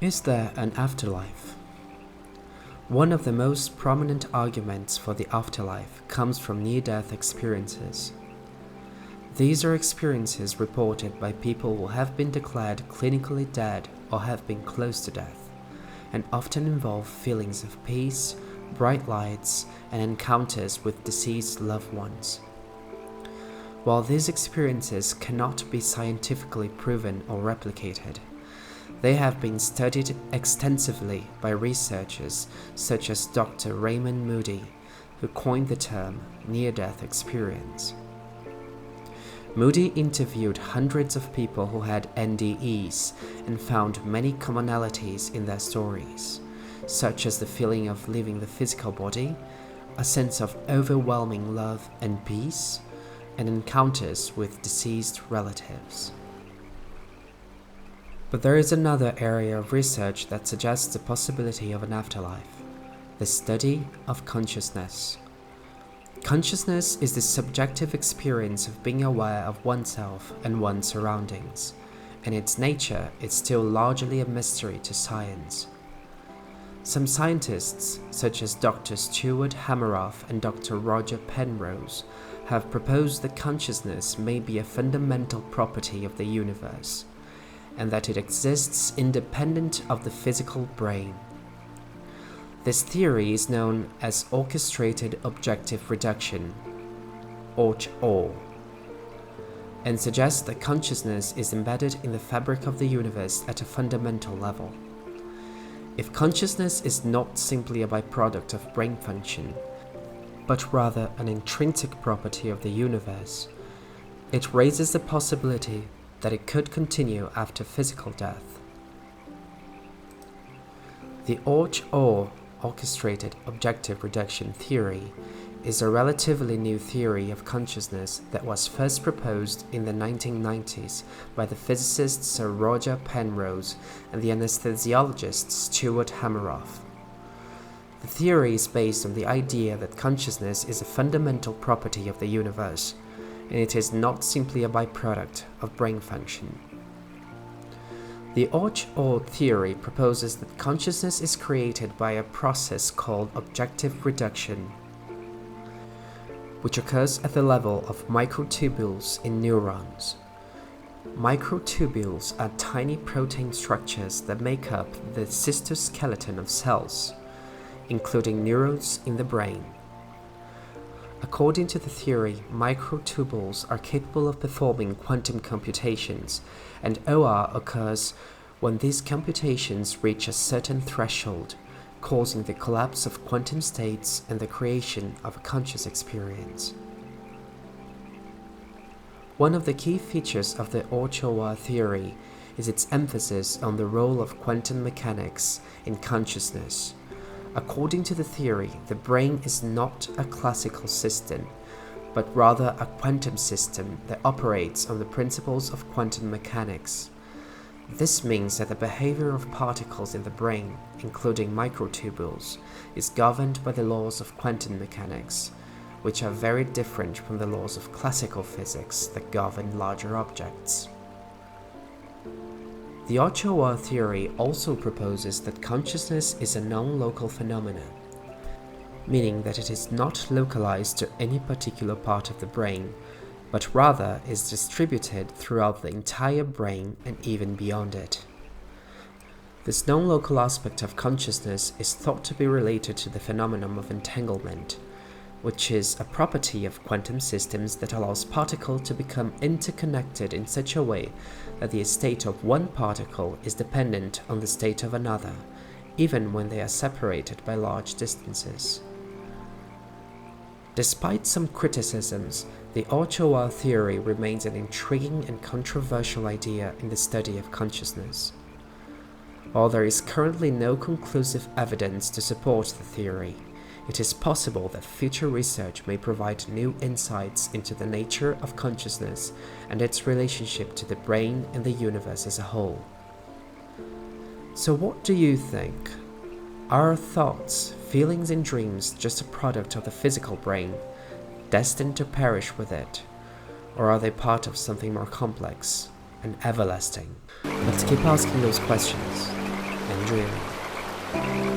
Is there an afterlife? One of the most prominent arguments for the afterlife comes from near-death experiences. These are experiences reported by people who have been declared clinically dead or have been close to death, and often involve feelings of peace, bright lights, and encounters with deceased loved ones. While these experiences cannot be scientifically proven or replicated, they have been studied extensively by researchers such as Dr. Raymond Moody, who coined the term near-death experience. Moody interviewed hundreds of people who had NDEs and found many commonalities in their stories, such as the feeling of leaving the physical body, a sense of overwhelming love and peace, and encounters with deceased relatives. But there is another area of research that suggests the possibility of an afterlife: the study of consciousness. Consciousness is the subjective experience of being aware of oneself and one's surroundings, and its nature is still largely a mystery to science. Some scientists, such as Dr. Stuart Hameroff and Dr. Roger Penrose, have proposed that consciousness may be a fundamental property of the universe, and that it exists independent of the physical brain. This theory is known as orchestrated objective reduction, Orch OR, and suggests that consciousness is embedded in the fabric of the universe at a fundamental level. If consciousness is not simply a byproduct of brain function, but rather an intrinsic property of the universe, it raises the possibility that it could continue after physical death. The Orch OR, orchestrated objective reduction theory, is a relatively new theory of consciousness that was first proposed in the 1990s by the physicist Sir Roger Penrose and the anesthesiologist Stuart Hameroff. The theory is based on the idea that consciousness is a fundamental property of the universe, and it is not simply a byproduct of brain function. The Orch OR theory proposes that consciousness is created by a process called objective reduction, which occurs at the level of microtubules in neurons. Microtubules are tiny protein structures that make up the cytoskeleton of cells, including neurons in the brain. According to the theory, microtubules are capable of performing quantum computations, and OR occurs when these computations reach a certain threshold, causing the collapse of quantum states and the creation of a conscious experience. One of the key features of the Orch OR theory is its emphasis on the role of quantum mechanics in consciousness. According to the theory, the brain is not a classical system, but rather a quantum system that operates on the principles of quantum mechanics. This means that the behavior of particles in the brain, including microtubules, is governed by the laws of quantum mechanics, which are very different from the laws of classical physics that govern larger objects. The Orch OR theory also proposes that consciousness is a non-local phenomenon, meaning that it is not localized to any particular part of the brain, but rather is distributed throughout the entire brain and even beyond it. This non-local aspect of consciousness is thought to be related to the phenomenon of entanglement, which is a property of quantum systems that allows particles to become interconnected in such a way that the state of one particle is dependent on the state of another, even when they are separated by large distances. Despite some criticisms, the Orch OR theory remains an intriguing and controversial idea in the study of consciousness. While there is currently no conclusive evidence to support the theory, it is possible that future research may provide new insights into the nature of consciousness and its relationship to the brain and the universe as a whole. So what do you think? Are our thoughts, feelings and dreams just a product of the physical brain, destined to perish with it? Or are they part of something more complex and everlasting? Let's keep asking those questions and dreary.